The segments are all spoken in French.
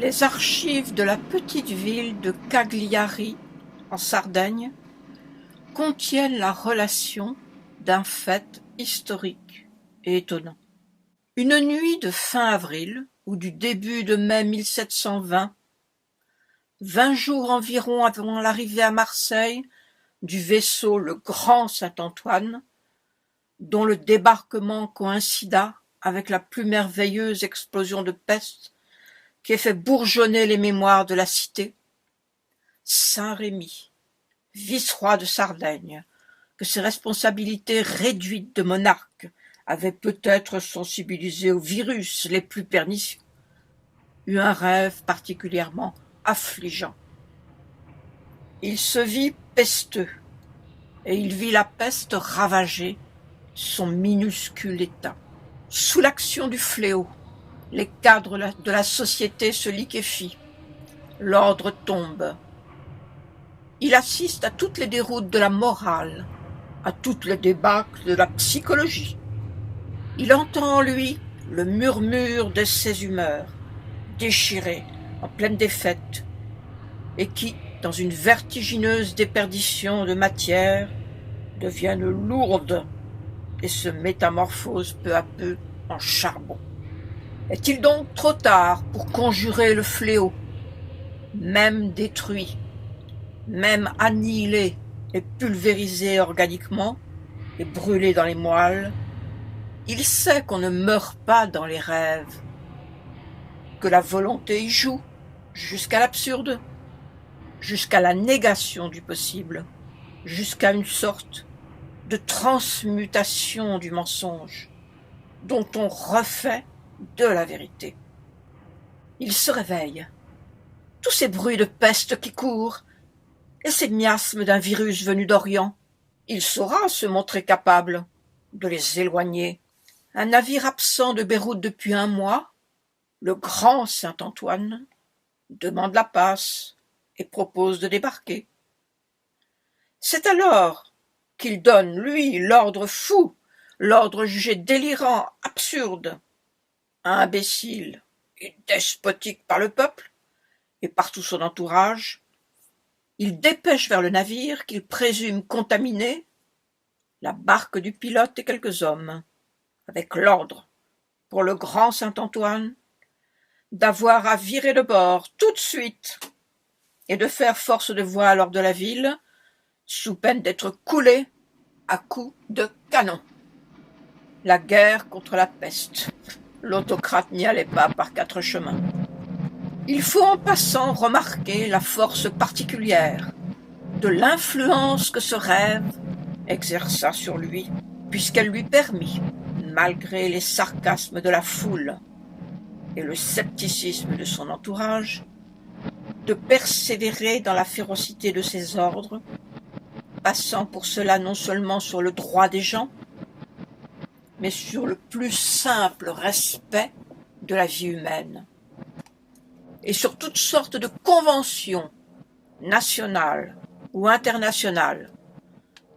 Les archives de la petite ville de Cagliari, en Sardaigne, contiennent la relation d'un fait historique et étonnant. Une nuit de fin avril ou du début de mai 1720, 20 jours environ avant l'arrivée à Marseille du vaisseau le Grand Saint-Antoine, dont le débarquement coïncida avec la plus merveilleuse explosion de peste qui ait fait bourgeonner les mémoires de la cité, Saint-Rémy, vice-roi de Sardaigne, que ses responsabilités réduites de monarque avaient peut-être sensibilisé aux virus les plus pernicieux, eut un rêve particulièrement affligeant. Il se vit pesteux, et il vit la peste ravager son minuscule état. Sous l'action du fléau, les cadres de la société se liquéfient, l'ordre tombe. Il assiste à toutes les déroutes de la morale, à toutes les débâcles de la psychologie. Il entend en lui le murmure de ses humeurs, déchirées, en pleine défaite, et qui, dans une vertigineuse déperdition de matière, deviennent lourdes et se métamorphosent peu à peu en charbon. Est-il donc trop tard pour conjurer le fléau, même détruit, même annihilé et pulvérisé organiquement et brûlé dans les moelles? Il sait qu'on ne meurt pas dans les rêves, que la volonté y joue jusqu'à l'absurde, jusqu'à la négation du possible, jusqu'à une sorte de transmutation du mensonge, dont on refait de la vérité. Il se réveille. Tous ces bruits de peste qui courent, et ces miasmes d'un virus venu d'Orient, il saura se montrer capable de les éloigner. Un navire absent de Beyrouth depuis 1 mois, le Grand Saint-Antoine, demande la passe et propose de débarquer. C'est alors qu'il donne, lui, l'ordre fou, l'ordre jugé délirant, absurde, imbécile et despotique par le peuple et par tout son entourage. Il dépêche vers le navire qu'il présume contaminé la barque du pilote et quelques hommes, avec l'ordre, pour le Grand Saint-Antoine, d'avoir à virer de bord tout de suite et de faire force de voile hors de la ville, sous peine d'être coulé à coups de canon. La guerre contre la peste. L'autocrate n'y allait pas par 4 chemins. Il faut en passant remarquer la force particulière de l'influence que ce rêve exerça sur lui, puisqu'elle lui permit, malgré les sarcasmes de la foule et le scepticisme de son entourage, de persévérer dans la férocité de ses ordres, passant pour cela non seulement sur le droit des gens, mais sur le plus simple respect de la vie humaine, et sur toutes sortes de conventions nationales ou internationales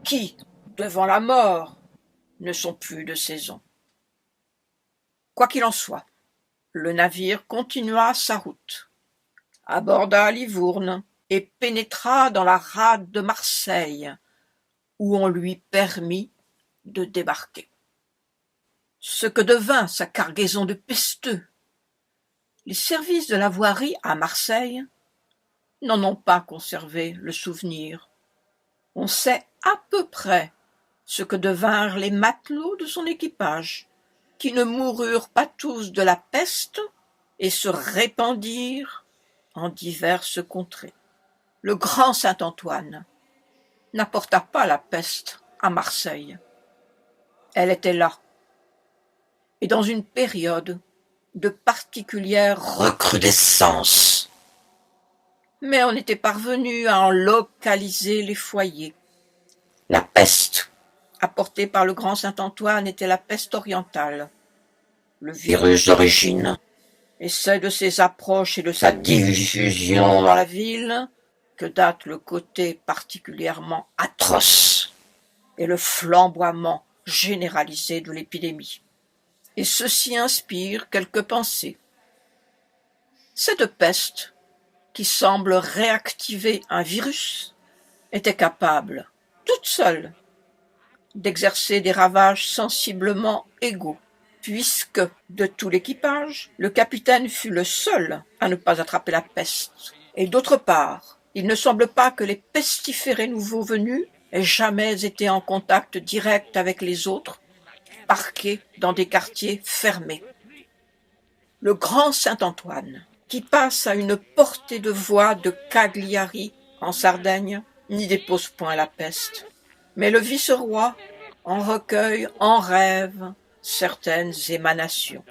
qui, devant la mort, ne sont plus de saison. Quoi qu'il en soit, le navire continua sa route, aborda Livourne et pénétra dans la rade de Marseille, où on lui permit de débarquer. Ce que devint sa cargaison de pesteux, les services de la voirie à Marseille n'en ont pas conservé le souvenir. On sait à peu près ce que devinrent les matelots de son équipage, qui ne moururent pas tous de la peste et se répandirent en diverses contrées. Le Grand Saint-Antoine n'apporta pas la peste à Marseille. Elle était là, et dans une période de particulière recrudescence. Mais on était parvenu à en localiser les foyers. La peste apportée par le Grand Saint-Antoine était la peste orientale, le virus d'origine, et c'est de ses approches et de sa diffusion dans la ville que date le côté particulièrement atroce et le flamboiement généralisé de l'épidémie. Et ceci inspire quelques pensées. Cette peste, qui semble réactiver un virus, était capable, toute seule, d'exercer des ravages sensiblement égaux, puisque, de tout l'équipage, le capitaine fut le seul à ne pas attraper la peste. Et d'autre part, il ne semble pas que les pestiférés nouveaux venus aient jamais été en contact direct avec les autres, parqués dans des quartiers fermés. Le grand Saint-Antoine, qui passe à une portée de voix de Cagliari en Sardaigne, n'y dépose point la peste, mais le vice-roi en recueille en rêve certaines émanations.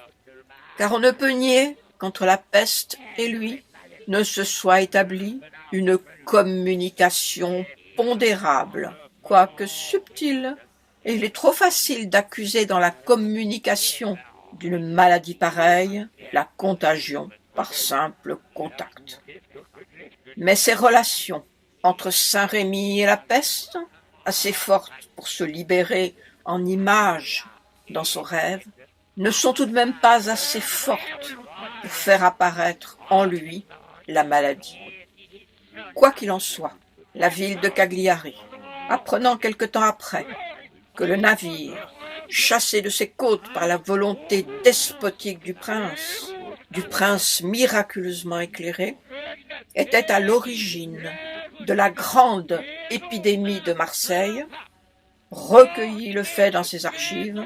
Car on ne peut nier qu'entre la peste et lui ne se soit établie une communication pondérable, quoique subtile, et il est trop facile d'accuser dans la communication d'une maladie pareille la contagion par simple contact. Mais ces relations entre Saint-Rémy et la peste, assez fortes pour se libérer en images dans son rêve, ne sont tout de même pas assez fortes pour faire apparaître en lui la maladie. Quoi qu'il en soit, la ville de Cagliari, apprenant quelque temps après que le navire, chassé de ses côtes par la volonté despotique du prince miraculeusement éclairé, était à l'origine de la grande épidémie de Marseille, recueillit le fait dans ses archives,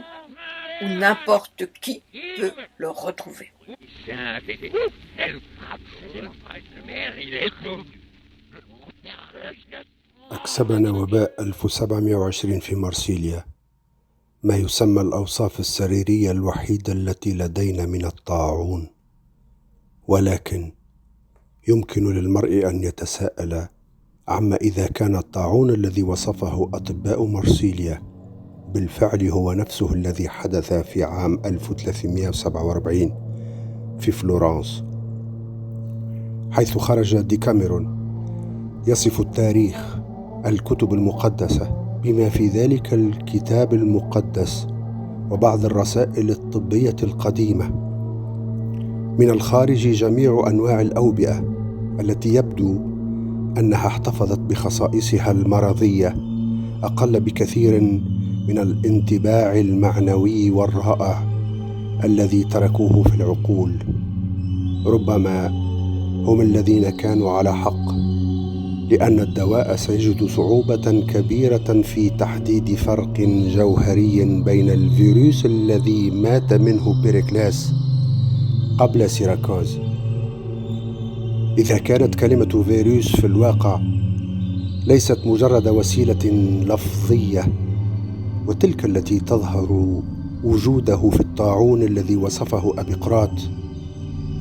où n'importe qui peut le retrouver. أكسبنا وباء 1720 في مرسيليا ما يسمى الأوصاف السريرية الوحيدة التي لدينا من الطاعون، ولكن يمكن للمرء أن يتساءل عما إذا كان الطاعون الذي وصفه أطباء مرسيليا بالفعل هو نفسه الذي حدث في عام 1347 في فلورنس، حيث خرج ديكاميرون يصف التاريخ، الكتب المقدسة، بما في ذلك الكتاب المقدس وبعض الرسائل الطبية القديمة، من الخارج جميع أنواع الأوبئة التي يبدو أنها احتفظت بخصائصها المرضية أقل بكثير من الانطباع المعنوي والرائع الذي تركوه في العقول. ربما هم الذين كانوا على حق، لأن الدواء سيجد صعوبة كبيرة في تحديد فرق جوهري بين الفيروس الذي مات منه بيريكلاس قبل سيراكوز. إذا كانت كلمة فيروس في الواقع ليست مجرد وسيلة لفظية، وتلك التي تظهر وجوده في الطاعون الذي وصفه أبيقراط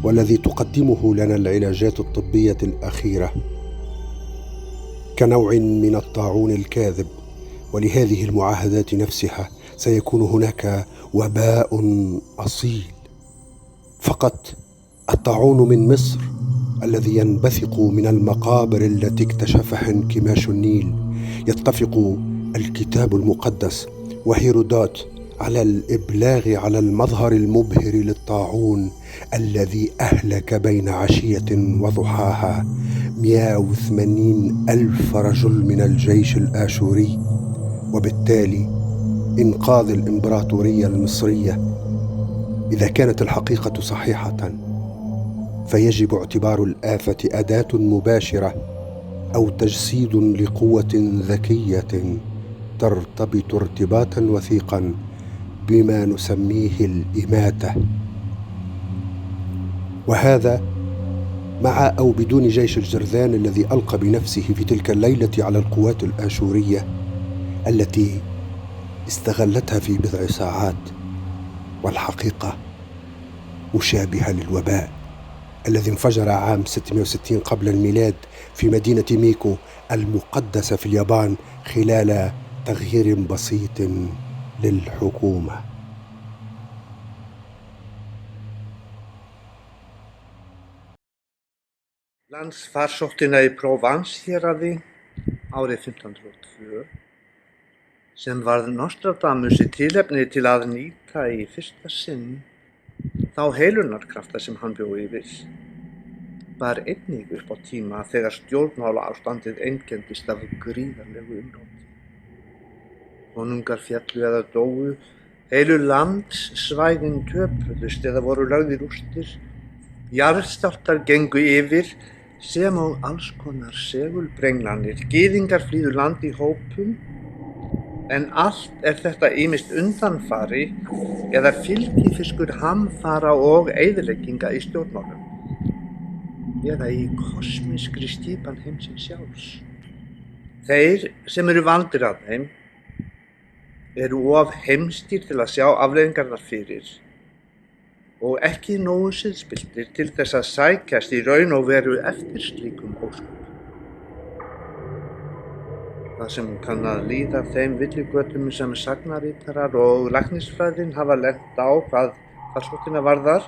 والذي تقدمه لنا العلاجات الطبية الأخيرة كنوع من الطاعون الكاذب. ولهذه المعاهدات نفسها سيكون هناك وباء أصيل. فقط الطاعون من مصر الذي ينبثق من المقابر التي اكتشفها انكماش النيل، يتفق الكتاب المقدس وهيرودوت على الإبلاغ على المظهر المبهر للطاعون الذي أهلك بين عشية وضحاها 180,000 رجل من الجيش الآشوري، وبالتالي إنقاذ الإمبراطورية المصرية. إذا كانت الحقيقة صحيحة فيجب اعتبار الآفة أداة مباشرة أو تجسيد لقوة ذكية ترتبط ارتباطا وثيقا بما نسميه الإماتة، وهذا مع أو بدون جيش الجرذان الذي ألقى بنفسه في تلك الليلة على القوات الآشورية التي استغلتها في بضع ساعات. والحقيقة مشابهة للوباء الذي انفجر عام 660 قبل الميلاد في مدينة ميكو المقدسة في اليابان خلال تغيير بسيط للحكومة. Landsfarsóttina í Provence-héraði árið 1502 sem varð Nostradamus í tilefni til að nýta í fyrsta sinn þá heilunarkrafta sem hann bjó yfir. bar einnig upp á tíma þegar stjórnmálaástandið einkenndist af gríðarlegu umróti. Konungar fjallu eða dóu, heilu landssvæðin töpuðust eða voru lögð í rústir, jarðskjálftar gengu yfir sem og alls konar segulbrenglanir, gyðingar flýðu land í hópum, en allt þetta ýmist undanfari eða fylgifiskur hamfara og eyðilegginga í stjórnmálum, eða í kosmískri skipan heimsins sjálfs. Þeir sem eru valdir af þeim eru of heimskir til að sjá afleiðingarnar fyrir og ekki nógu siðspilltir til þess að sækjast í raun og veru eftir slíkum ósköpum. Það sem kann að líða þeim villigötum sem sagnarítarar og læknisfræðin hafa lent á hvað farsóttina varðar,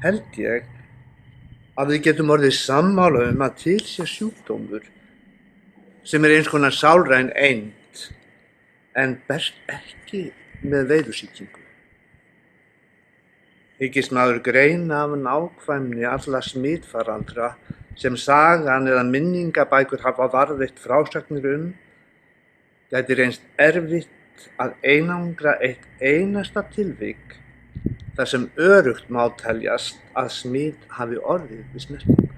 held ég að við getum orðið sammála að til sé sjúkdómur sem eins konar sálræn eind en berst ekki með veirusýkingu. Hyggist maður greina af nákvæmni alla smitfaraldra sem sagan eða minningabækur hafa varðveitt frásagnir gæti reynst erfitt að einangra eitt einasta tilvik þar sem öruggt má teljast að smit hafi orðið við snertingu.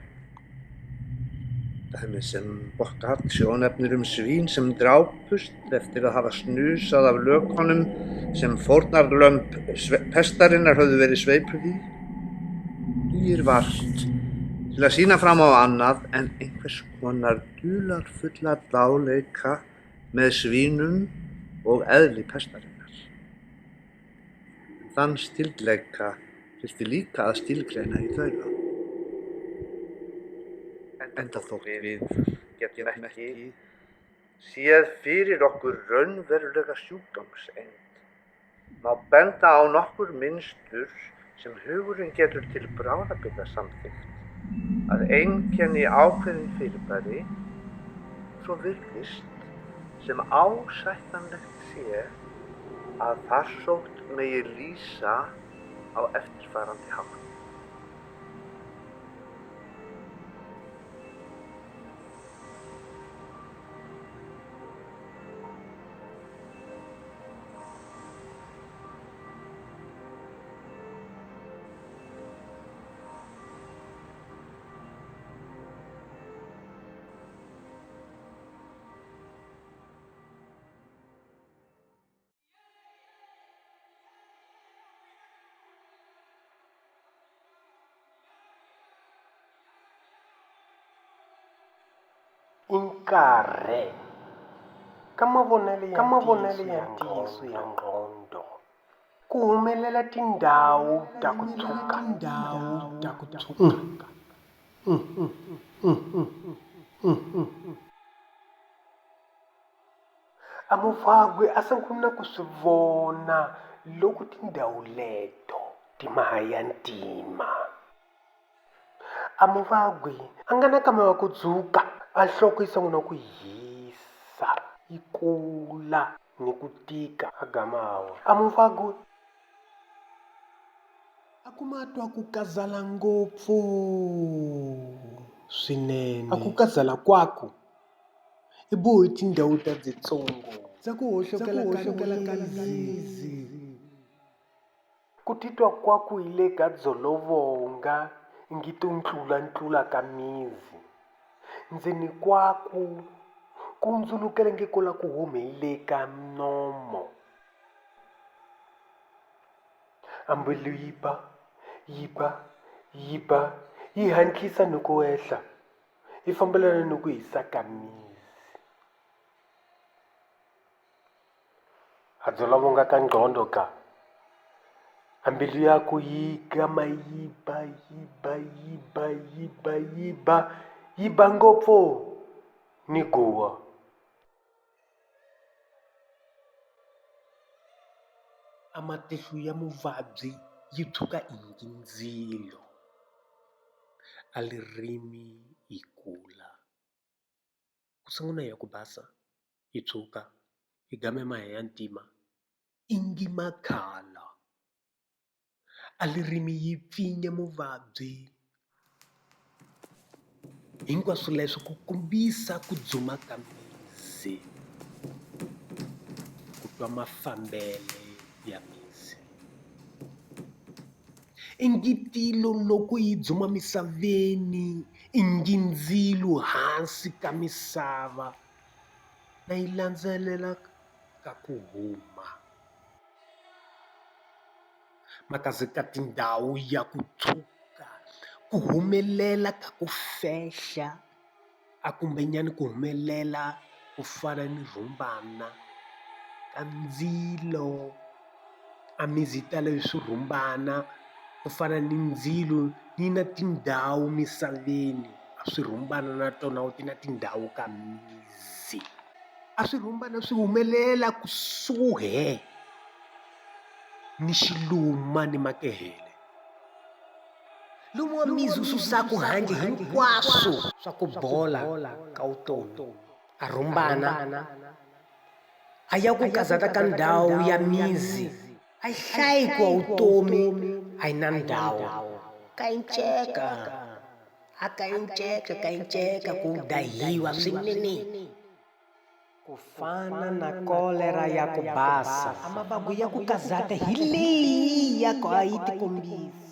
Dæmi sem Boccaccio nefnir svín sem drápust eftir að hafa snusað af lökunum sem fórnarlömb pestarinnar höfðu verið sveipuð í, dugir vart til að sýna fram á annað en einhvers konar dularfulla dáleika með svínum og eðli pestarinnar. Þann skyldleika þyrfti líka að skilgreina í þaula. Enda þótt við getum ekki séð fyrir okkur raunverulega sjúkdómseind, má benda á nokkur mynstur sem hugurinn getur til bráðabirgða samþykkt að einkenni ákveðin fyrirbæri, svo virðist sem ásættanlegt sé að farsótt megi lýsa á eftirfarandi hátt. Inkarre ka mavonele ya ntiyiso ya ngqondo ku humelela tindhawu ta ku tshuka. Amuvagwe a sungula ku swi vona loko tindhawu leto ti mahaya ntima. Amuvagwe a nga na kama wa ku dzuka, a nhloko yi sungula ku hisa, yi kula ni ku tika a gamawa. Amuvagwe a kuma twa ku kazala ngopfu swinene. A ku kazala kwaku i bohi tindhawu ta dzitsongo za ku hoxokela ka zizi. Ku titwa kwaku hi le ka dzolovonga ngito ntlula ka mizi. Ndzeni kwaku ku ndzulukela nge ko la ku humele ka nomo. Ambilu yiba yi hantlisa ni ku ehla, yi fambelana ni ku hisa ka mizi. A dzolovonga ka ngqondo ka ambilu yakho yi gama yiba ngopfu ni guwa. Amatihlu ya muvabyi yi tshuka ingi ndzilo, a lirimi yi kula. Ku sungula ya ku basa yi tshuka, yi game mahaya ya ntima, ingi makhala. A lirimi yi pfinya muvabyi, hinkwaswo leswi ku kombisa ku dzuma ka misi, ku twa mafambele ya misi. I ngitilo loko yi dzuma misaveni, i ngindzilo hansi ka misava na yi landzelela ka ku huma. Makazi ka tindhawu ya ku tshuka, ku humelela ka ku fehla, a kumbenyana ku humelela ku fana ni rhumbana ka ndzilo. A mi zi tala hi swirhumbana ku fana ni ndzilo ni na tindhawu misaveni. A swirhumbana na tona ti na tindhawu ka mizi. A swirhumbana swi humelela kusuhi ni xiluma ni makehele. Lomu wa mizi wu susaka handle hinkwaswo swa ku bola ka vutomi. A rhumbana a ya ku kazata ka ndhawu ya mizi, a yi hlayi ku wa vutomi a yi na ndhawu. Ka yi nceka, ka yi nceka ku dahiwa swinene. Ku fana na kolera ya ku basa, a mavabwa ya ku kazata hi leyi ya ku a yi tikombisi.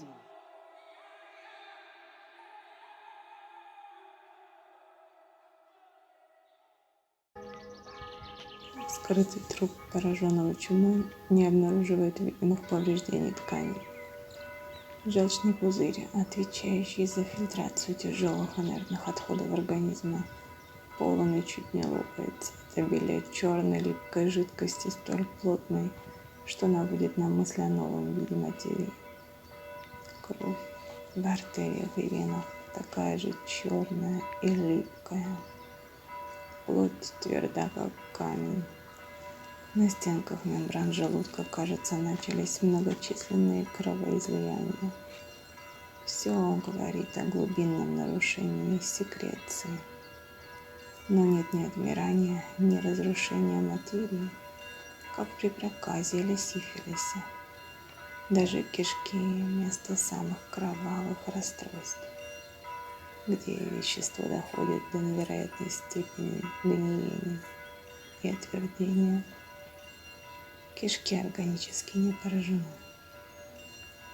Скрытый труп пораженного чумой не обнаруживает видимых повреждений тканей. Желчный пузырь, отвечающий за фильтрацию тяжелых инертных отходов организма, полон и чуть не лопается. Это обилие черной липкой жидкости, столь плотной, что наводит на мысли о новом виде материи. Кровь в артериях и венах такая же черная и липкая. Плоть тверда, как камень. На стенках мембран желудка, кажется, начались многочисленные кровоизлияния. Все говорит о глубинном нарушении секреции. Но нет ни отмирания, ни разрушения материи, как при проказе или сифилисе. Даже кишки — место самых кровавых расстройств, где вещество доходит до невероятной степени гниения и отвердения. Кишки органически не поражены.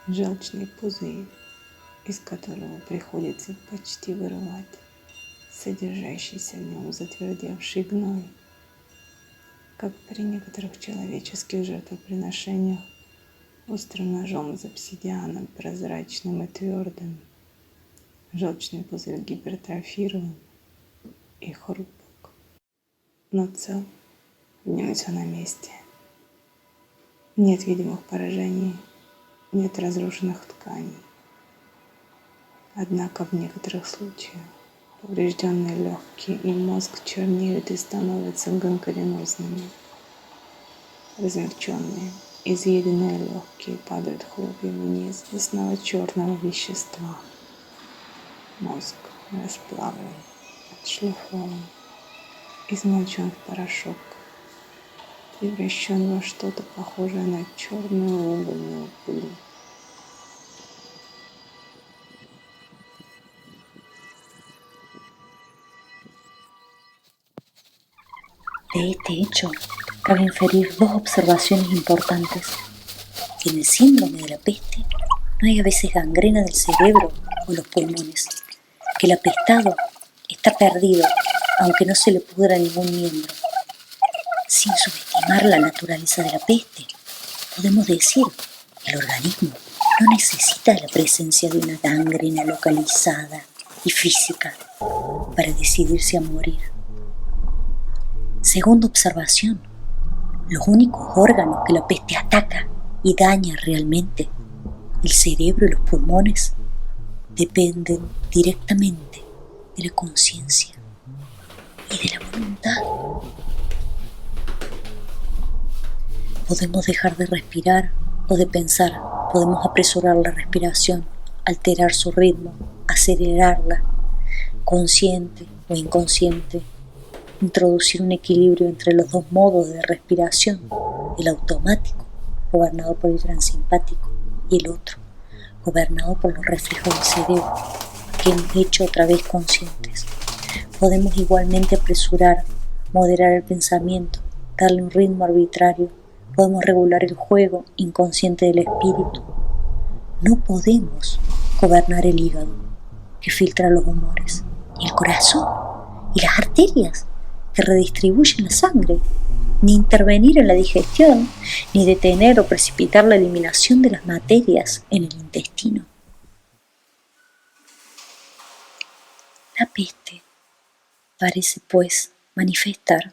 Желчный пузырь, из которого приходится почти вырывать содержащийся в нем затвердевший гной, как при некоторых человеческих жертвоприношениях, острым ножом из обсидиана, прозрачным и твердым. Желчный пузырь гипертрофирован и хрупок, но цел, в нем все на месте. Нет видимых поражений, нет разрушенных тканей. Однако в некоторых случаях поврежденные легкие и мозг чернеют и становятся гангренозными. Размягченные, изъеденные легкие падают хлопьями вниз в основу черного вещества. Мозг расплавлен, отшлифован, измельчен в порошок, превращен во что-то похожее на черную угольную пыль. De este hecho, cabe inferir dos observaciones importantes. Que en el síndrome de la peste no hay a veces gangrena del cerebro o los pulmones, que el apestado está perdido, aunque no se le pudra ningún miembro. Sin subestimar la naturaleza de la peste, podemos decir que el organismo no necesita de la presencia de una gangrena localizada y física para decidirse a morir. Segunda observación, los únicos órganos que la peste ataca y daña realmente, el cerebro y los pulmones, dependen directamente de la conciencia y de la voluntad. Podemos dejar de respirar o de pensar, podemos apresurar la respiración, alterar su ritmo, acelerarla, consciente o inconsciente, introducir un equilibrio entre los dos modos de respiración, el automático, gobernado por el transimpático, y el otro, gobernado por los reflejos del cerebro, que hemos hecho otra vez conscientes. Podemos igualmente apresurar, moderar el pensamiento, darle un ritmo arbitrario. Podemos regular el juego inconsciente del espíritu. No podemos gobernar el hígado, que filtra los humores, y el corazón, y las arterias, que redistribuyen la sangre, ni intervenir en la digestión, ni detener o precipitar la eliminación de las materias en el intestino. La peste parece, pues, manifestar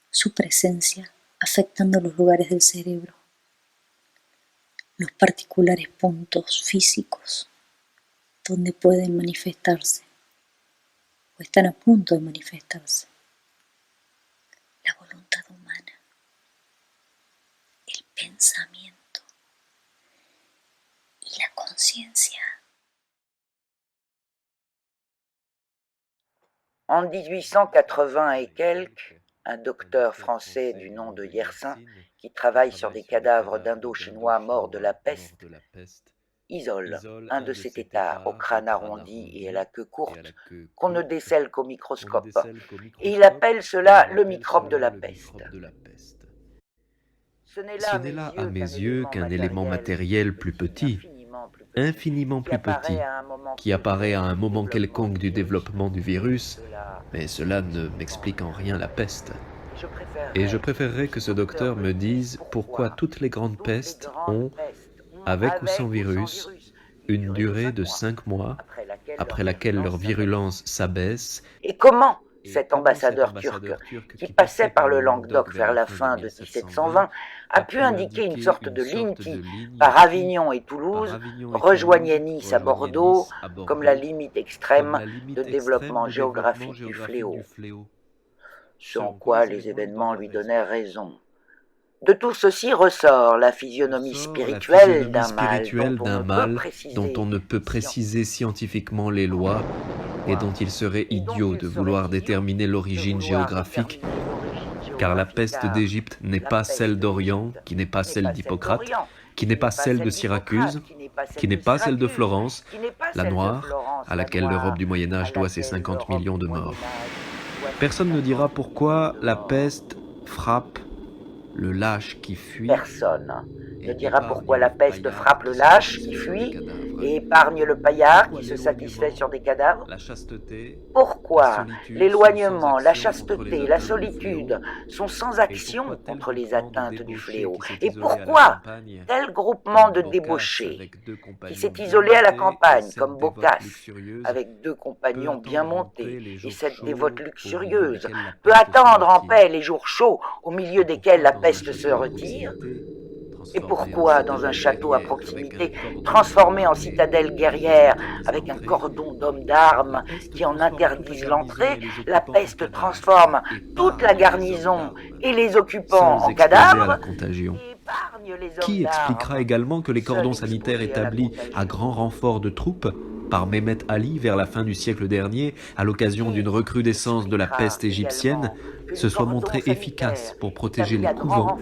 su presencia afectando los lugares del cerebro, los particulares puntos físicos donde pueden manifestarse o están a punto de manifestarse. La voluntad humana, el pensamiento y la conciencia. En 1880 et quelques, un docteur français du nom de Yersin, qui travaille sur des cadavres d'Indo-Chinois morts de la peste, isole un de ces têtards au crâne arrondi et à la queue courte qu'on ne décèle qu'au microscope, et il appelle cela le microbe de la peste. Ce n'est là à mes yeux qu'un élément matériel plus petit, infiniment plus petit, qui apparaît à un moment quelconque du développement du virus, mais cela ne m'explique en rien la peste. Et je préférerais que ce docteur me dise pourquoi toutes les grandes pestes ont, avec ou sans virus, une durée de 5 mois, après laquelle leur virulence s'abaisse. Et comment cet ambassadeur turc, qui passait par le Languedoc vers la fin de 1720, a pu indiquer une sorte de ligne qui, par Avignon et Toulouse, rejoignait Nice à Bordeaux comme la limite extrême de développement géographique du fléau, ce en quoi les événements lui donnaient raison. De tout ceci ressort la physionomie spirituelle d'un mal dont on ne peut préciser scientifiquement les lois et dont il serait idiot de vouloir déterminer l'origine géographique, car la peste d'Égypte n'est pas celle d'Orient, qui n'est pas celle d'Hippocrate, qui n'est pas celle de Syracuse, qui n'est pas celle de Florence, la noire, à laquelle l'Europe du Moyen-Âge doit ses 50 millions de morts. Personne ne dira pourquoi la peste frappe le lâche qui fuit. Personne ne dira pourquoi la peste frappe le lâche qui fuit et épargne le paillard qui se satisfait sur des cadavres. Pourquoi l'éloignement, la chasteté, la solitude sont sans action contre les atteintes du fléau. Et pourquoi tel groupement de débauchés qui s'est isolé à la campagne comme Boccace, avec 2 compagnons bien montés et cette dévote luxurieuse, peut attendre en paix les jours chauds au milieu desquels la peste se retire? Et pourquoi, dans un château à proximité, transformé en citadelle guerrière, avec un cordon d'hommes d'armes qui en interdisent l'entrée, la peste transforme toute la garnison et les occupants en cadavres? Qui expliquera également que les cordons sanitaires établis à grand renfort de troupes par Mehmet Ali vers la fin du siècle dernier, à l'occasion d'une recrudescence de la peste égyptienne, se soient montrés efficaces pour protéger les couvents,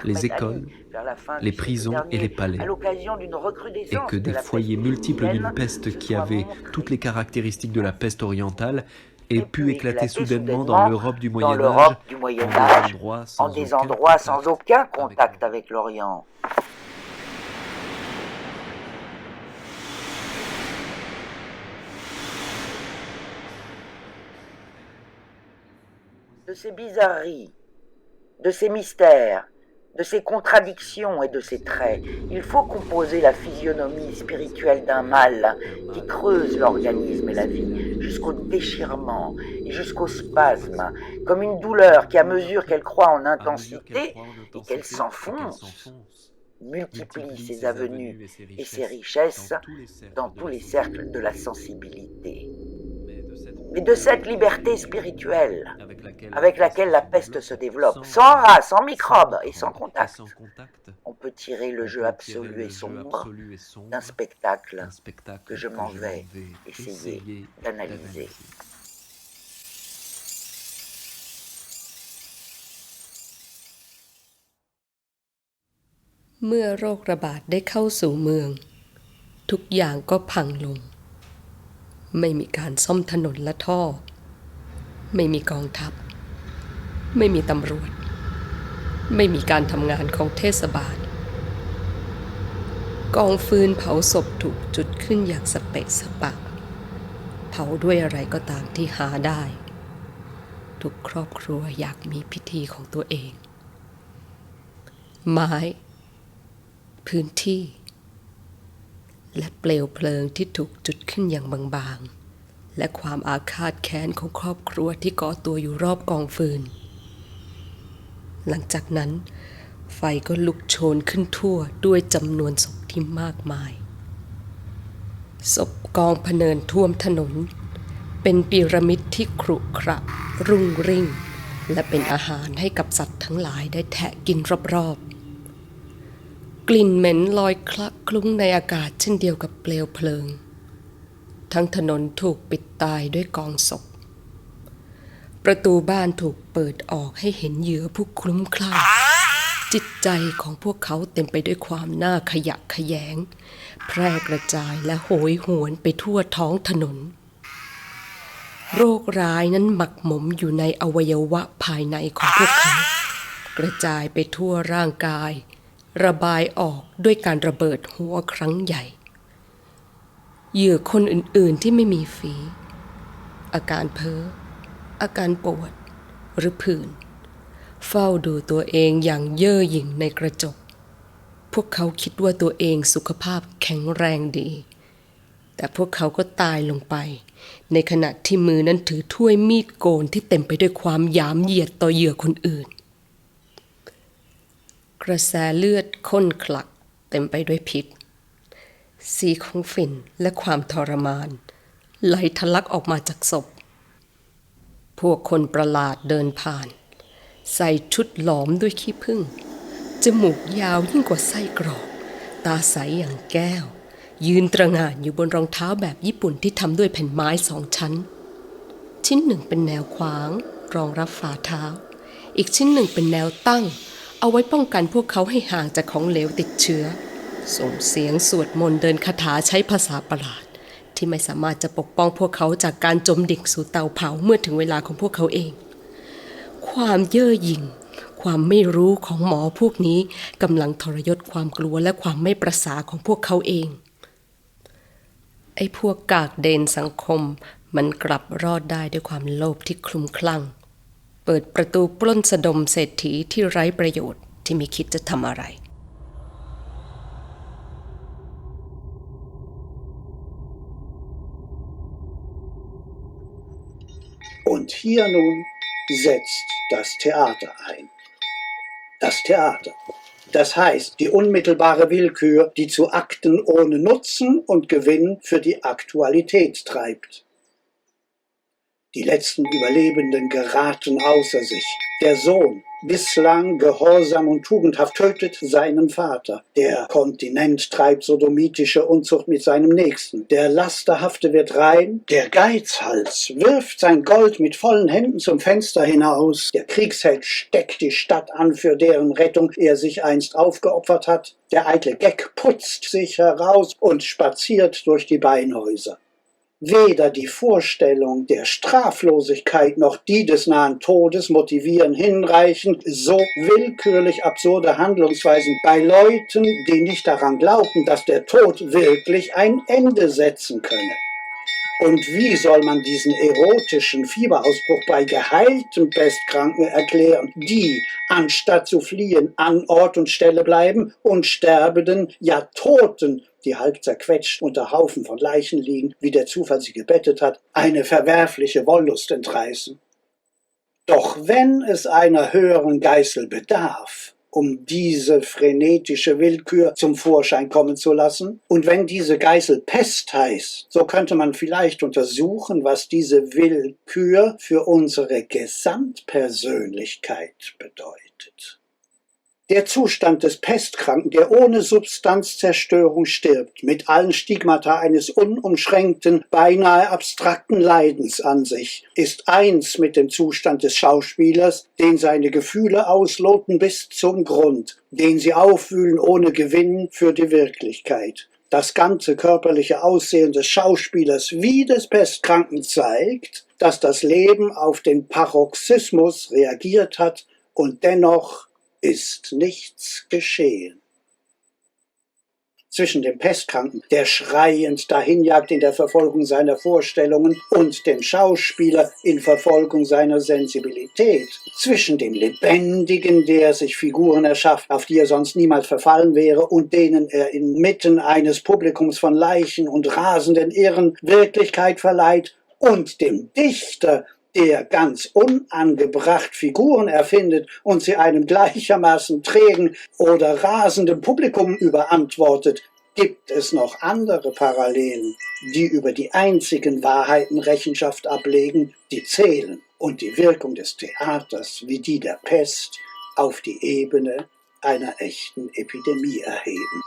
les écoles, les prisons et les palais, et que des foyers multiples d'une peste qui avait toutes les caractéristiques de la peste orientale aient pu éclater soudainement dans l'Europe du Moyen-Âge, en des endroits sans aucun contact avec l'Orient. De ces bizarreries, de ces mystères, de ces contradictions et de ces traits, il faut composer la physionomie spirituelle d'un mal qui creuse l'organisme et la vie jusqu'au déchirement et jusqu'au spasme, comme une douleur qui, à mesure qu'elle croît en intensité et qu'elle s'enfonce, multiplie ses avenues et ses richesses dans tous les cercles de la sensibilité. Mais de cette liberté spirituelle avec laquelle la peste se développe, sans race, sans microbes et sans contact, on peut tirer le jeu absolu et sombre d'un spectacle que je m'en vais essayer d'analyser.เมื่อโรคระบาดได้เข้าสู่เมืองทุกอย่างก็พังลง ไม่มีการซ่อมถนนและท่อไม่มีกองทัพไม่มีตำรวจไม่มีการทำงานของเทศบาลกองฟืนเผาศพถูกจุดขึ้นอย่างสเปะสปะเผาด้วยอะไรก็ตามที่หาได้ทุกครอบครัวอยากมีพิธีของตัวเองไม้พื้นที่และเปลวเพลิงที่ถูกจุดขึ้นอย่างบางๆและความอาฆาตแค้นของครอบครัวที่ก่อตัวอยู่รอบกองฟืนหลังจากนั้นไฟก็ลุกโชนขึ้นทั่วด้วยจำนวนศพที่มากมายศพกองพเนินท่วมถนนเป็นพีระมิดที่ขรุขระรุ่งริ่งและเป็นอาหารให้กับสัตว์ทั้งหลายได้แทะกินรอบๆกลิ่นเหม็นลอยคละคลุ้งในอากาศเช่นเดียวกับเปลวเพลิงทั้งถนนถูกปิดตายด้วยกองศพประตูบ้านถูกเปิดออกให้เห็นเหยื่อผู้คลุ้มคลั่งจิตใจของพวกเขาเต็มไปด้วยความน่าขยะแขยงแพร่กระจายและโหยหวนไปทั่วท้องถนนโรคร้ายนั้นหมักหมมอยู่ในอวัยวะภายในของพวกเขากระจายไปทั่วร่างกายระบายออกด้วยการระเบิดหัวครั้งใหญ่เหยื่อคนอื่นๆที่ไม่มีฝีอาการเพ้ออาการปวดหรือผื่นเฝ้าดูตัวเองอย่างเย่อหยิ่งในกระจกพวกเขาคิดว่าตัวเองสุขภาพแข็งแรงดีแต่พวกเขาก็ตายลงไปในขณะที่มือนั้นถือถ้วยมีดโกนที่เต็มไปด้วยความหยามเหยียดต่อเหยื่อคนอื่นกระแสเลือดข้นคลักเต็มไปด้วยพิษสีของฝิ่นและความทรมานไหลทะลักออกมาจากศพพวกคนประหลาดเดินผ่านใส่ชุดหลอมด้วยขี้ผึ้งจมูกยาวยิ่งกว่าไส้กรอกตาใสอย่างแก้วยืนตระหง่านอยู่บนรองเท้าแบบญี่ปุ่นที่ทำด้วยแผ่นไม้2 ชั้นชิ้นหนึ่งเป็นแนวขวางรองรับฝ่าเท้าอีกชิ้นหนึ่งเป็นแนวตั้งเอาไว้ป้องกันพวกเขาให้ห่างจากของเหลวติดเชื้อส่งเสียงสวดมนต์เดินคาถาใช้ภาษาประหลาดที่ไม่สามารถจะปกป้องพวกเขาจากการจมดิ่งสู่เตาเผาเมื่อถึงเวลาของพวกเขาเองความเย่อหยิ่งความไม่รู้ของหมอพวกนี้กำลังทรยศความกลัวและความไม่ประสาของพวกเขาเองไอ้พวกกากเดนสังคมมันกลับรอดได้ด้วยความโลภที่คลุ้มคลั่งเปิดประตูปล้นสะดมเศรษฐีที่ไร้ประโยชน์ที่ไม่คิดจะทำอะไรUnd hier nun setzt das Theater ein. Das Theater. Das heißt, die unmittelbare Willkür, die zu Akten ohne Nutzen und Gewinn für die Aktualität treibt. Die letzten Überlebenden geraten außer sich. Der Sohn, bislang gehorsam und tugendhaft, tötet seinen Vater. Der Kontinent treibt sodomitische Unzucht mit seinem Nächsten. Der Lasterhafte wird rein. Der Geizhals wirft sein Gold mit vollen Händen zum Fenster hinaus. Der Kriegsheld steckt die Stadt an, für deren Rettung er sich einst aufgeopfert hat. Der eitle Geck putzt sich heraus und spaziert durch die Beinhäuser. Weder die Vorstellung der Straflosigkeit noch die des nahen Todes motivieren hinreichend so willkürlich absurde Handlungsweisen bei Leuten, die nicht daran glauben, dass der Tod wirklich ein Ende setzen könne. Und wie soll man diesen erotischen Fieberausbruch bei geheilten Pestkranken erklären, die, anstatt zu fliehen, an Ort und Stelle bleiben und Sterbenden, ja Toten, die halb zerquetscht unter Haufen von Leichen liegen, wie der Zufall sie gebettet hat, eine verwerfliche Wollust entreißen? Doch wenn es einer höheren Geißel bedarf, um diese frenetische Willkür zum Vorschein kommen zu lassen, und wenn diese Geißel Pest heißt, so könnte man vielleicht untersuchen, was diese Willkür für unsere Gesamtpersönlichkeit bedeutet. Der Zustand des Pestkranken, der ohne Substanzzerstörung stirbt, mit allen Stigmata eines unumschränkten, beinahe abstrakten Leidens an sich, ist eins mit dem Zustand des Schauspielers, den seine Gefühle ausloten bis zum Grund, den sie aufwühlen ohne Gewinn für die Wirklichkeit. das ganze körperliche Aussehen des Schauspielers wie des Pestkranken zeigt, dass das Leben auf den Paroxysmus reagiert hat und dennoch ist nichts geschehen. Zwischen dem Pestkranken, der schreiend dahinjagt in der Verfolgung seiner Vorstellungen, und dem Schauspieler in Verfolgung seiner Sensibilität, zwischen dem Lebendigen, der sich Figuren erschafft, auf die er sonst niemals verfallen wäre und denen er inmitten eines Publikums von Leichen und rasenden Irren Wirklichkeit verleiht, und dem Dichter, der ganz unangebracht Figuren erfindet und sie einem gleichermaßen trägen oder rasendem Publikum überantwortet, gibt es noch andere Parallelen, die über die einzigen Wahrheiten Rechenschaft ablegen, die zählen und die Wirkung des Theaters wie die der Pest auf die Ebene einer echten Epidemie erheben.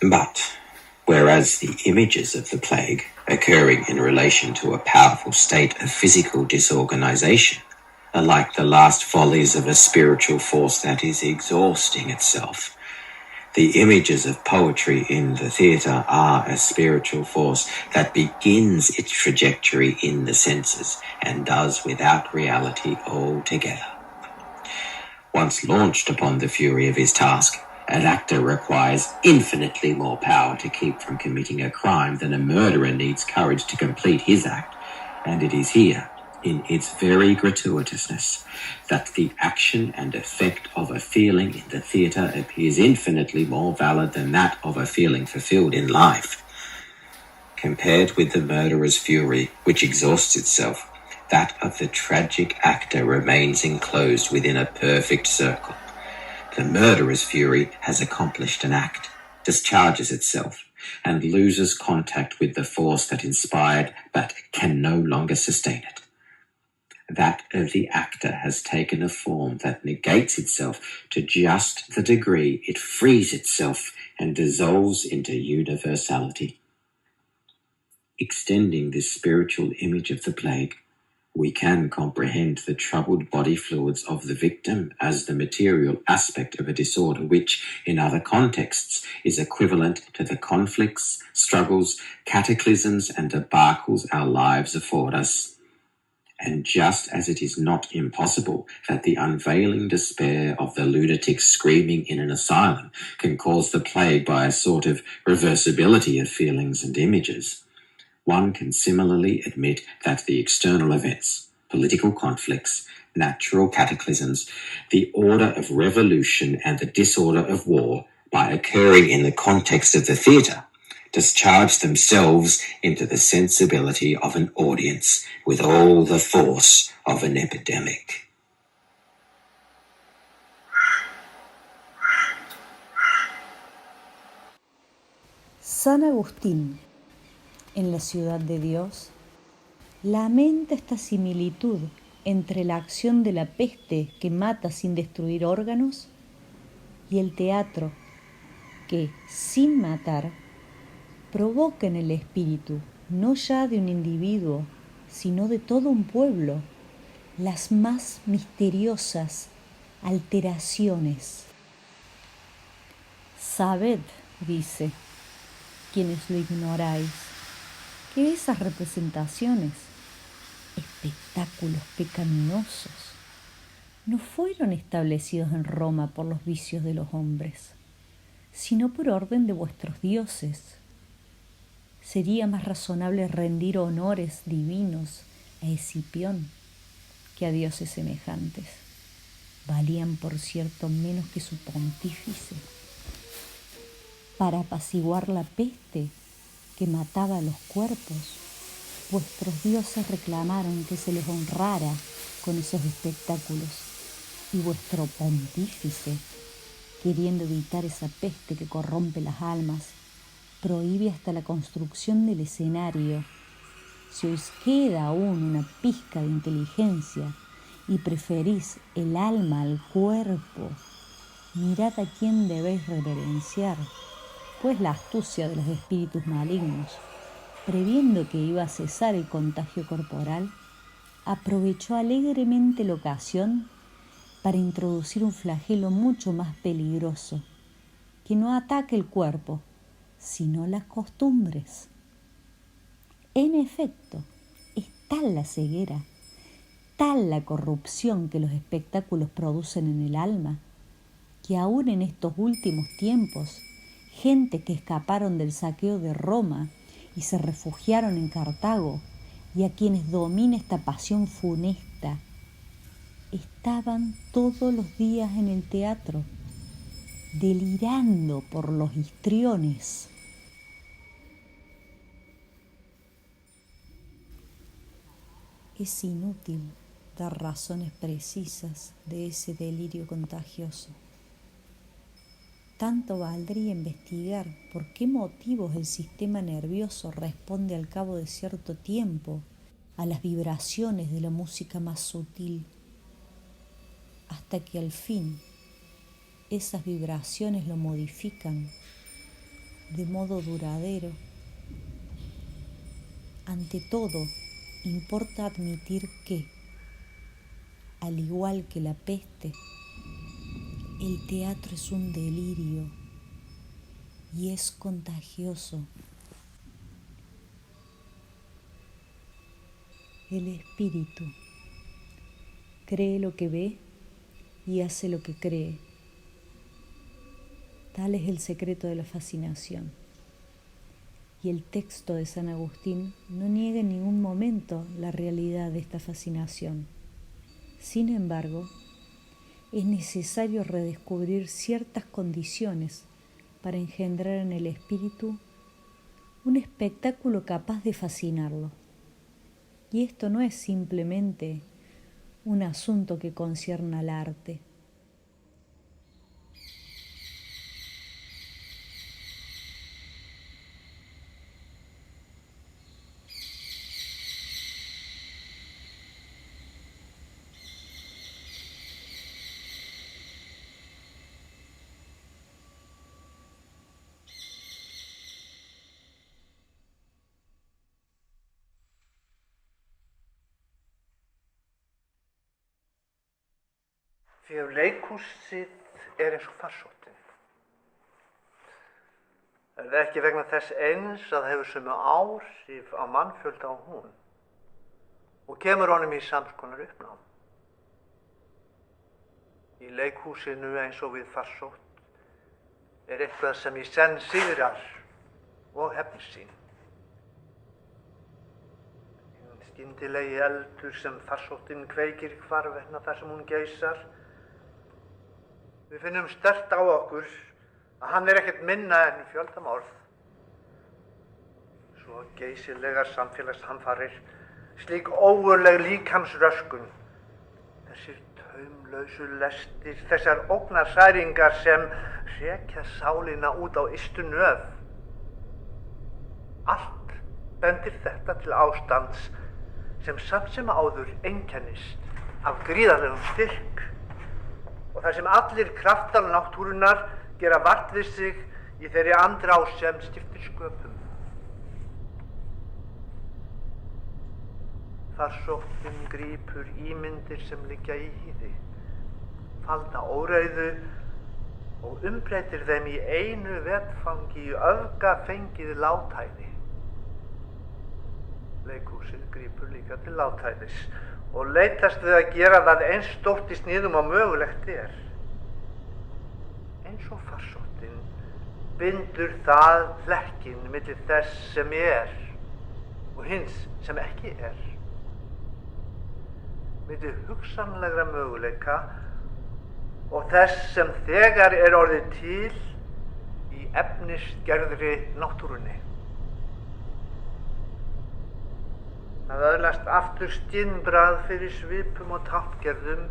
But, whereas the images of the plague, occurring in relation to a powerful state of physical disorganization, are like the last volleys of a spiritual force that is exhausting itself, the images of poetry in the theatre are a spiritual force that begins its trajectory in the senses and does without reality altogether. Once launched upon the fury of his task, an actor requires infinitely more power to keep from committing a crime than a murderer needs courage to complete his act. And it is here, in its very gratuitousness, that the action and effect of a feeling in the theatre appears infinitely more valid than that of a feeling fulfilled in life. Compared with the murderer's fury, which exhausts itself, that of the tragic actor remains enclosed within a perfect circle. The murderer's fury has accomplished an act, discharges itself, and loses contact with the force that inspired but can no longer sustain it. That of the actor has taken a form that negates itself to just the degree it frees itself and dissolves into universality. Extending this spiritual image of the plague, we can comprehend the troubled body fluids of the victim as the material aspect of a disorder which, in other contexts, is equivalent to the conflicts, struggles, cataclysms, and debacles our lives afford us. And just as it is not impossible that the unveiling despair of the lunatic screaming in an asylum can cause the plague by a sort of reversibility of feelings and images, one can similarly admit that the external events, political conflicts, natural cataclysms, the order of revolution and the disorder of war, by occurring in the context of the theatre, discharge themselves into the sensibility of an audience with all the force of an epidemic. San Agustín, en la ciudad de Dios, lamenta esta similitud entre la acción de la peste que mata sin destruir órganos y el teatro que, sin matar, provoca en el espíritu, no ya de un individuo, sino de todo un pueblo, las más misteriosas alteraciones. Sabed, dice, quienes lo ignoráis, que esas representaciones, espectáculos pecaminosos, no fueron establecidos en Roma por los vicios de los hombres, sino por orden de vuestros dioses. Sería más razonable rendir honores divinos a Escipión que a dioses semejantes. Valían, por cierto, menos que su pontífice. Para apaciguar la peste que mataba a los cuerpos, vuestros dioses reclamaron que se les honrara con esos espectáculos, y vuestro pontífice, queriendo evitar esa peste que corrompe las almas, prohíbe hasta la construcción del escenario. Si os queda aún una pizca de inteligencia y preferís el alma al cuerpo, mirad a quién debéis reverenciar, pues la astucia de los espíritus malignos previendo que iba a cesar el contagio corporal, aprovechó alegremente la ocasión para introducir un flagelo mucho más peligroso, que no ataca el cuerpo, sino las costumbres. En efecto, es tal la ceguera, tal la corrupción que los espectáculos producen en el alma, que aún en estos últimos tiempos, gente que escaparon del saqueo de Roma y se refugiaron en Cartago, y a quienes domina esta pasión funesta, estaban todos los días en el teatro, delirando por los histriones. Es inútil dar razones precisas de ese delirio contagioso. Tanto valdría investigar por qué motivos el sistema nervioso responde al cabo de cierto tiempo a las vibraciones de la música más sutil, hasta que al fin esas vibraciones lo modifican de modo duradero. Ante todo, importa admitir que, al igual que la peste, el teatro es un delirio y es contagioso. El espíritu cree lo que ve y hace lo que cree. Tal es el secreto de la fascinación. Y el texto de San Agustín no niega en ningún momento la realidad de esta fascinación. Sin embargo, es necesario redescubrir ciertas condiciones para engendrar en el espíritu un espectáculo capaz de fascinarlo. Y esto no es simplemente un asunto que concierne al arte. Því ef leikhúsið eins og farsóttin, það ekki vegna þess eins að það hefur sömu áhrif á mannfjölda og hún og kemur honum í sams konar uppnám. Í leikhúsinu eins og við farsótt eitthvað sem í senn sigrar og hefnir sín. Hinn skyndilegi eldur sem farsóttin kveikir hvarvetna þar sem hún geysar. Við finnum sterkt á okkur að hann ekkert minna en fjöldamorð. Svo geysilegar samfélagshamfarir, slík ógurleg líkamsröskun, þessir taumlausu lestir, þessar ógnarsæringar sem hrekja sálina út á ystu nöf. Allt bendir þetta til ástands sem samt sem áður einkennist af gríðarlegum styrk. Og þar sem allir kraftar náttúrunnar gera vart við sig í þeirri andrá sem skiptir sköpum. Farsóttin grípur ímyndir sem liggja í hýði, falda óreiðu og umbreytir þeim í einu vetfangi í öfgafengið látæði. Leikhúsið grípur líka til látæðis og leitast við að gera það eins stórt í sniðum og mögulegt er. Eins og farsóttin bindur það hlekkin milli þess sem er og hins sem ekki er. Milli hugsanlegra möguleika og þess sem þegar er orðið til í efnisgerðri náttúrunni. Það öðlast aftur skinnbragð fyrir svipum og táttgerðum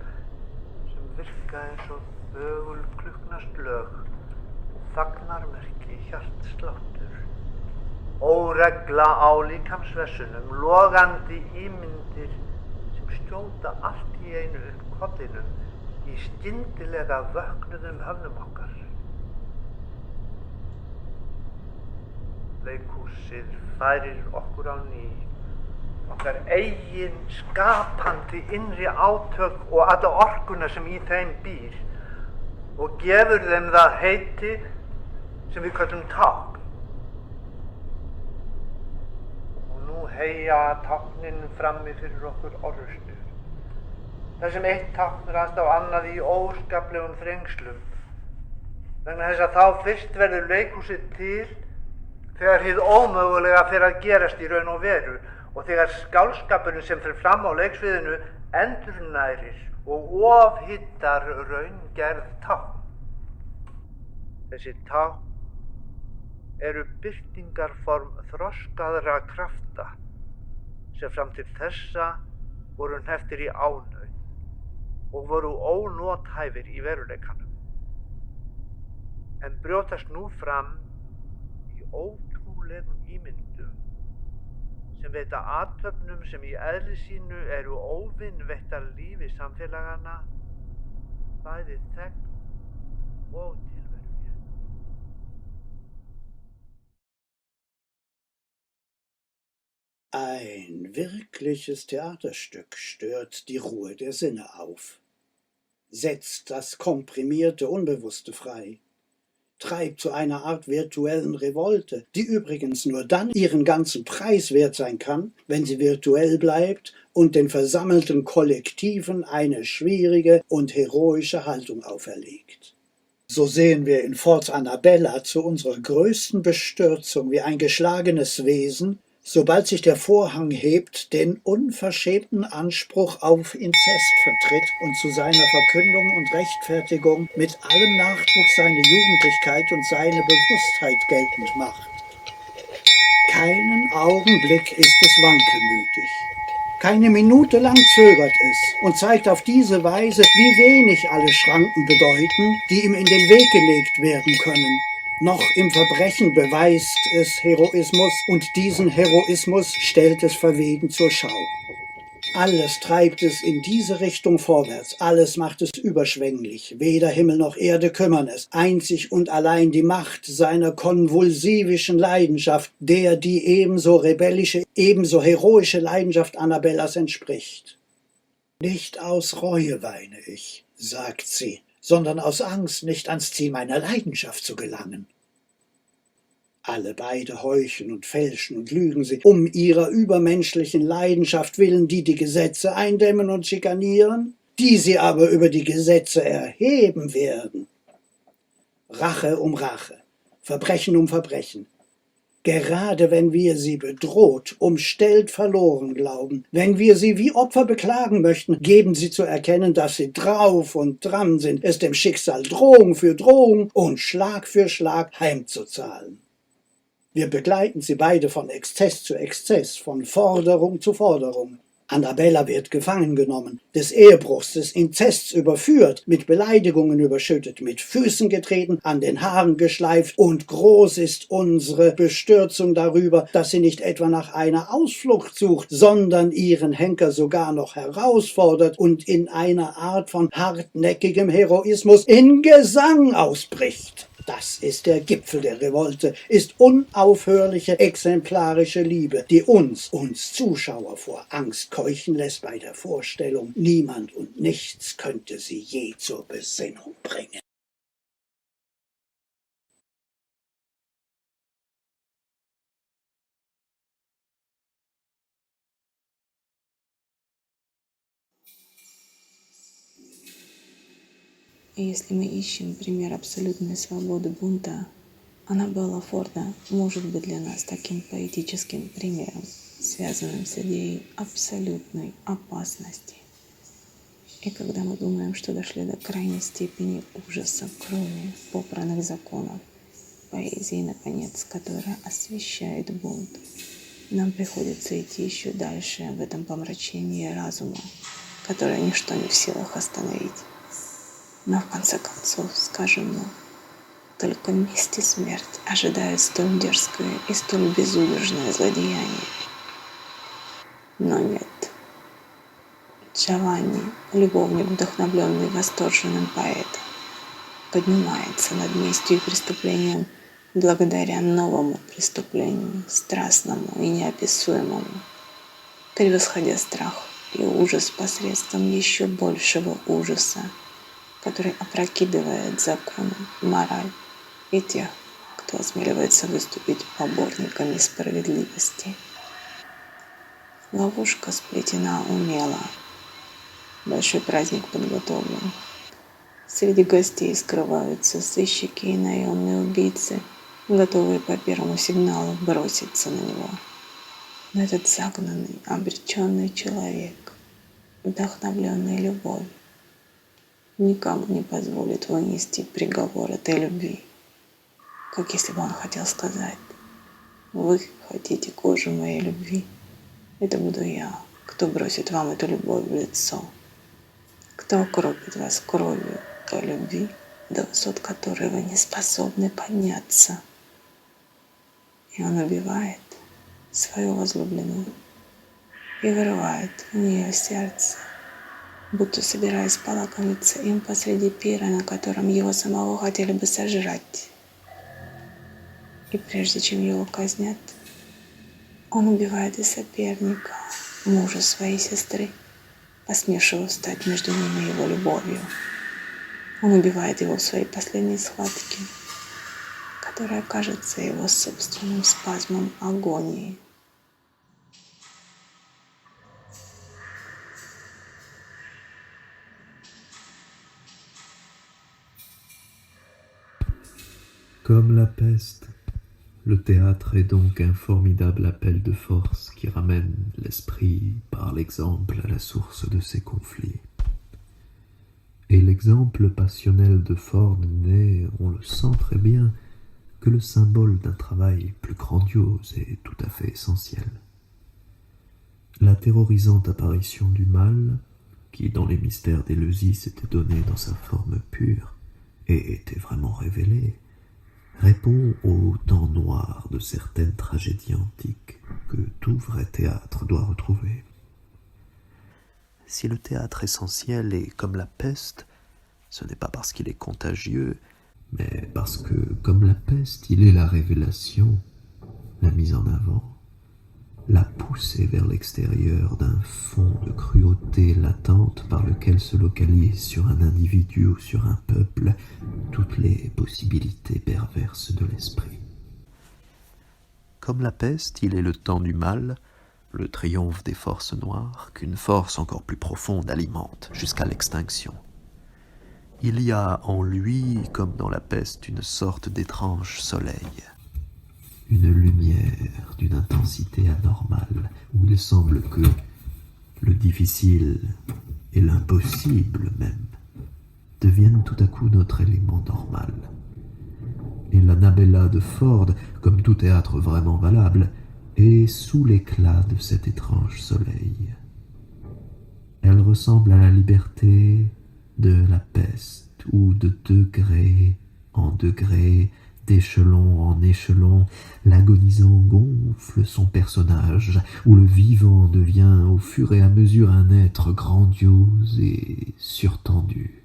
sem virka eins og þögul klukknaslög, þagnarmerki hjartsláttur, óregla á líkamsvessunum, logandi ímyndir sem skjóta allt í einu upp kollinum í skyndilega vöknuðum höfnum okkar. Leikhúsið færir okkur á ný okkar eigin skapandi innri átök og alla orkuna sem í þeim býr og gefur þeim það heiti sem við köllum tákn. Og nú heyja táknin frammi fyrir okkur orrustur. Þar sem eitt tákn rast á annað í óskaplegum þrengslum. Vegna þess að þá fyrst verður leikhúsið til þegar hið ómögulega fer að gerast í raun og veru og þegar skáldskapurinn sem fer fram á leiksviðinu endurnærir og ofhittar raungerð tákn. Þessi tákn eru birtingarform þroskaðra krafta sem fram til þessa voru hnepptir í ánauð og voru ónothæfir í veruleikanum. En brjótast nú fram í ótrúlegum ímyndum sem veita athöfnum sem í eðli sínu eru óvinveittar lífi samfélagana, bæði þegn og tilverurétt. Ein wirkliches Theaterstück stört die Ruhe der Sinne auf, setzt das komprimierte Unbewusste frei, treibt zu einer Art virtuellen Revolte, die übrigens nur dann ihren ganzen Preis wert sein kann, wenn sie virtuell bleibt und den versammelten Kollektiven eine schwierige und heroische Haltung auferlegt. So sehen wir in Fort Annabella zu unserer größten Bestürzung wie ein geschlagenes Wesen, sobald sich der Vorhang hebt, den unverschämten Anspruch auf Inzest vertritt und zu seiner Verkündung und Rechtfertigung mit allem Nachdruck seine Jugendlichkeit und seine Bewusstheit geltend macht. Keinen Augenblick ist es wankelmütig. Keine Minute lang zögert es und zeigt auf diese Weise, wie wenig alle Schranken bedeuten, die ihm in den Weg gelegt werden können. Noch im Verbrechen beweist es Heroismus und diesen Heroismus stellt es verwegen zur Schau. Alles treibt es in diese Richtung vorwärts, alles macht es überschwänglich, weder Himmel noch Erde kümmern es, einzig und allein die Macht seiner konvulsivischen Leidenschaft, der die ebenso rebellische, ebenso heroische Leidenschaft Annabellas entspricht. Nicht aus Reue weine ich, sagt sie, sondern aus Angst, nicht ans Ziel meiner Leidenschaft zu gelangen. Alle beide heucheln und fälschen und lügen sie, um ihrer übermenschlichen Leidenschaft willen, die die Gesetze eindämmen und schikanieren, die sie aber über die Gesetze erheben werden. Rache um Rache, Verbrechen um Verbrechen. Gerade wenn wir sie bedroht, umstellt verloren glauben, wenn wir sie wie Opfer beklagen möchten, geben sie zu erkennen, dass sie drauf und dran sind, es dem Schicksal Drohung für Drohung und Schlag für Schlag heimzuzahlen. Wir begleiten sie beide von Exzess zu Exzess, von Forderung zu Forderung. Annabella wird gefangen genommen, des Ehebruchs, des Inzests überführt, mit Beleidigungen überschüttet, mit Füßen getreten, an den Haaren geschleift, und groß ist unsere Bestürzung darüber, dass sie nicht etwa nach einer Ausflucht sucht, sondern ihren Henker sogar noch herausfordert und in einer Art von hartnäckigem Heroismus in Gesang ausbricht. Das ist der Gipfel der Revolte, ist unaufhörliche, exemplarische Liebe, die uns Zuschauer vor Angst keuchen lässt bei der Vorstellung, niemand und nichts könnte sie je zur Besinnung bringen. Если мы ищем пример абсолютной свободы бунта, Аннабелла Форда может быть для нас таким поэтическим примером, связанным с идеей абсолютной опасности. И когда мы думаем, что дошли до крайней степени ужаса, крови, попранных законов, поэзии, наконец, которая освещает бунт, нам приходится идти еще дальше в этом помрачении разума, которое ничто не в силах остановить. Но в конце концов, скажем мы, только месть и смерть ожидают столь дерзкое и столь безудержное злодеяние. Но нет. Джованни, любовник, вдохновленный восторженным поэтом, поднимается над местью и преступлением благодаря новому преступлению, страстному и неописуемому, превосходя страх и ужас посредством еще большего ужаса, который опрокидывает законы, мораль и тех, кто осмеливается выступить поборниками справедливости. Ловушка сплетена умело. Большой праздник подготовлен. Среди гостей скрываются сыщики и наемные убийцы, готовые по первому сигналу броситься на него. Но этот загнанный, обреченный человек, вдохновленный любовью, никому не позволит вынести приговор этой любви, как если бы он хотел сказать: вы хотите кожу моей любви, это буду я, кто бросит вам эту любовь в лицо, кто окропит вас кровью той любви, до высот которой вы не способны подняться. И он убивает свою возлюбленную и вырывает у нее сердце, будто собираясь полакомиться им посреди пира, на котором его самого хотели бы сожрать. И прежде чем его казнят, он убивает и соперника, мужа своей сестры, посмевшего встать между ним и его любовью. Он убивает его в своей последней схватке, которая кажется его собственным спазмом агонии. Comme la peste, le théâtre est donc un formidable appel de force qui ramène l'esprit par l'exemple à la source de ses conflits. Et l'exemple passionnel de Ford n'est, on le sent très bien, que le symbole d'un travail plus grandiose et tout à fait essentiel. La terrorisante apparition du mal, qui dans les mystères d'Éleusis s'était donnée dans sa forme pure et était vraiment révélée, répond au temps noir de certaines tragédies antiques que tout vrai théâtre doit retrouver. Si le théâtre essentiel est comme la peste, ce n'est pas parce qu'il est contagieux, mais parce que, comme la peste, il est la révélation, la mise en avant, la poussée vers l'extérieur d'un fond de cruauté latente par lequel se localisent sur un individu ou sur un peuple toutes les possibilités perverses de l'esprit. Comme la peste, il est le temps du mal, le triomphe des forces noires, qu'une force encore plus profonde alimente jusqu'à l'extinction. Il y a en lui, comme dans la peste, une sorte d'étrange soleil, une lumière d'une intensité anormale, où il semble que le difficile et l'impossible même deviennent tout à coup notre élément normal. Et l'Annabella de Ford, comme tout théâtre vraiment valable, est sous l'éclat de cet étrange soleil. Elle ressemble à la liberté de la peste, où de degré en degré, d'échelon en échelon, l'agonisant gonfle son personnage, où le vivant devient au fur et à mesure un être grandiose et surtendu.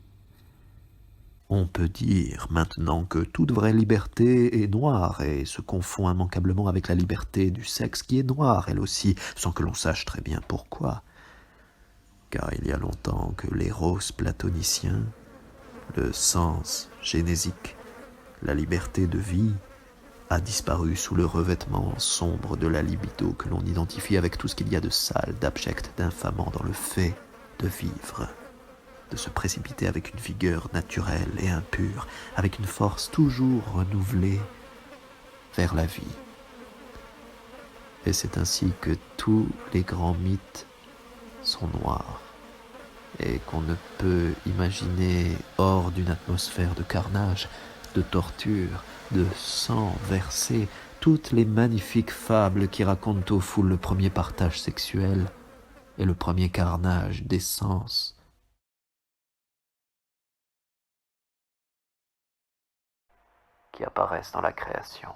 On peut dire maintenant que toute vraie liberté est noire et se confond immanquablement avec la liberté du sexe qui est noire elle aussi, sans que l'on sache très bien pourquoi. Car il y a longtemps que l'éros platonicien, le sens génésique, la liberté de vie, a disparu sous le revêtement sombre de la libido que l'on identifie avec tout ce qu'il y a de sale, d'abject, d'infamant dans le fait de vivre, de se précipiter avec une vigueur naturelle et impure, avec une force toujours renouvelée vers la vie. Et c'est ainsi que tous les grands mythes sont noirs et qu'on ne peut imaginer hors d'une atmosphère de carnage, de torture, de sang versé, toutes les magnifiques fables qui racontent aux foules le premier partage sexuel et le premier carnage des sens. Qui apparaissent dans la création.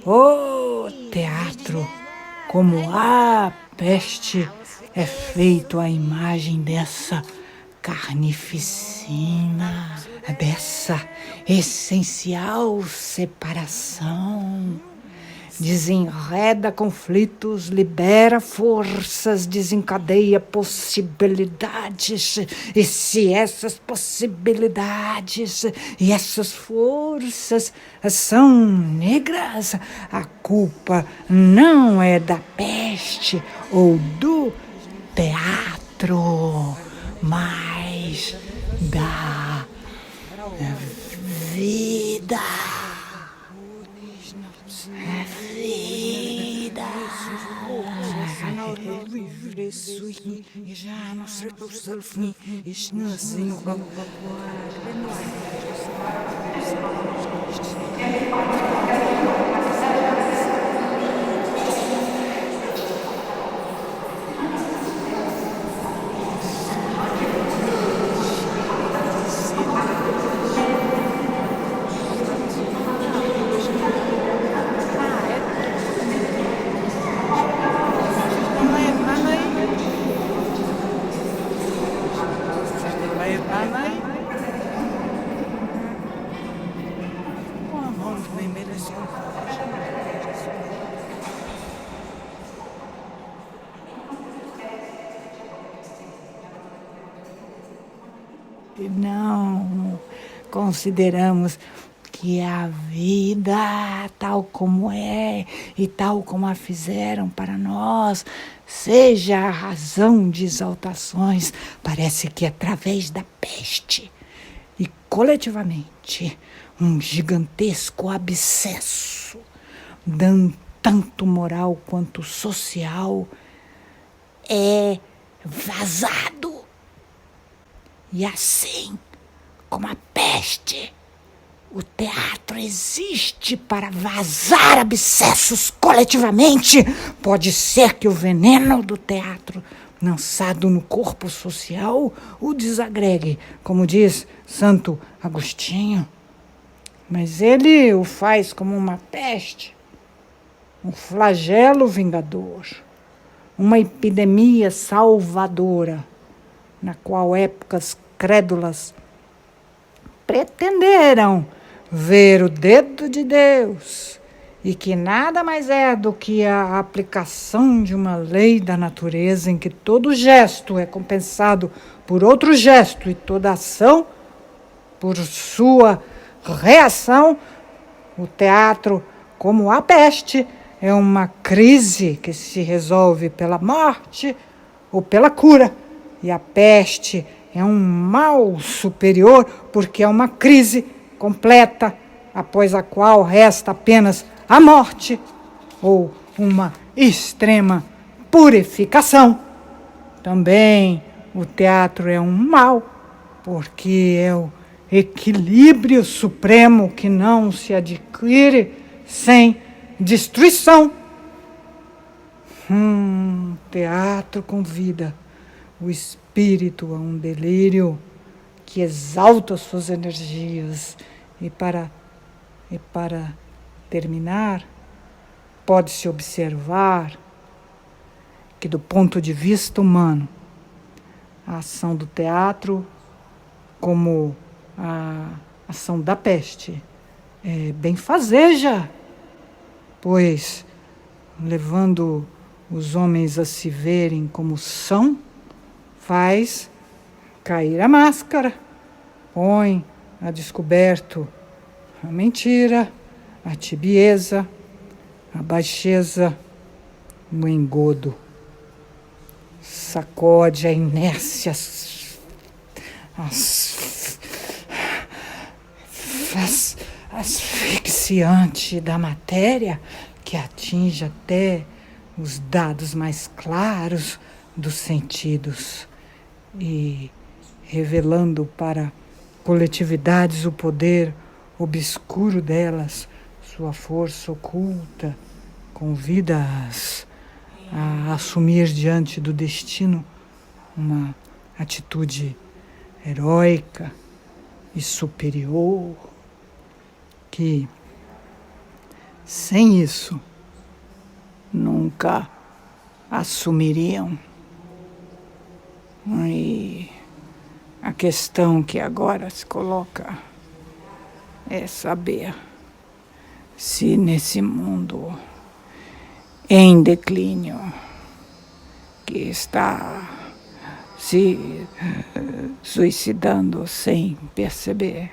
O teatro, como a peste, é feito à imagem dessa carnificina, dessa essencial separação. Desenreda conflitos, libera forças, desencadeia possibilidades. E se essas possibilidades e essas forças são negras, a culpa não é da peste ou do teatro, mas da vida. Não consideramos que a vida, tal como é e tal como a fizeram para nós, seja a razão de exaltações. Parece que através da peste e coletivamente um gigantesco abscesso, dando tanto moral quanto social, é vazado. E assim como a peste, o teatro existe para vazar abscessos coletivamente. Pode ser que o veneno do teatro lançado no corpo social o desagregue, como diz Santo Agostinho. Mas ele o faz como uma peste, um flagelo vingador, uma epidemia salvadora, na qual épocas crédulas pretenderam ver o dedo de Deus, e que nada mais é do que a aplicação de uma lei da natureza em que todo gesto é compensado por outro gesto e toda ação por sua reação. O teatro, como a peste, é uma crise que se resolve pela morte ou pela cura. E a peste é um mal superior porque é uma crise completa, após a qual resta apenas a morte ou uma extrema purificação. Também o teatro é um mal porque é o equilíbrio supremo que não se adquire sem destruição. Teatro convida o espírito a um delírio que exalta suas energias. E para terminar, pode-se observar que, do ponto de vista humano, a ação do teatro, como a ação da peste, é benfazeja, pois, levando os homens a se verem como são, faz cair a máscara, põe a descoberto a mentira, a tibieza, a baixeza, o engodo. Sacode a inércia asfixiante da matéria, que atinge até os dados mais claros dos sentidos, e revelando para coletividades o poder obscuro delas, sua força oculta, convida-as a assumir diante do destino uma atitude heróica e superior, que sem isso nunca assumiriam. E a questão que agora se coloca é saber se nesse mundo em declínio, que está se suicidando sem perceber,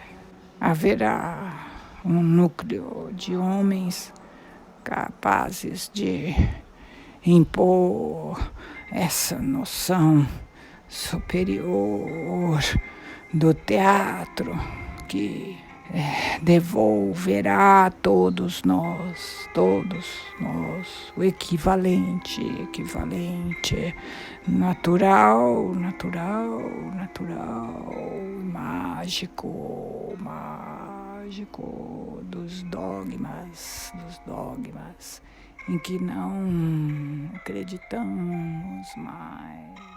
haverá um núcleo de homens capazes de impor essa noção superior do teatro que devolverá a todos nós, o equivalente, natural, mágico dos dogmas em que não acreditamos mais.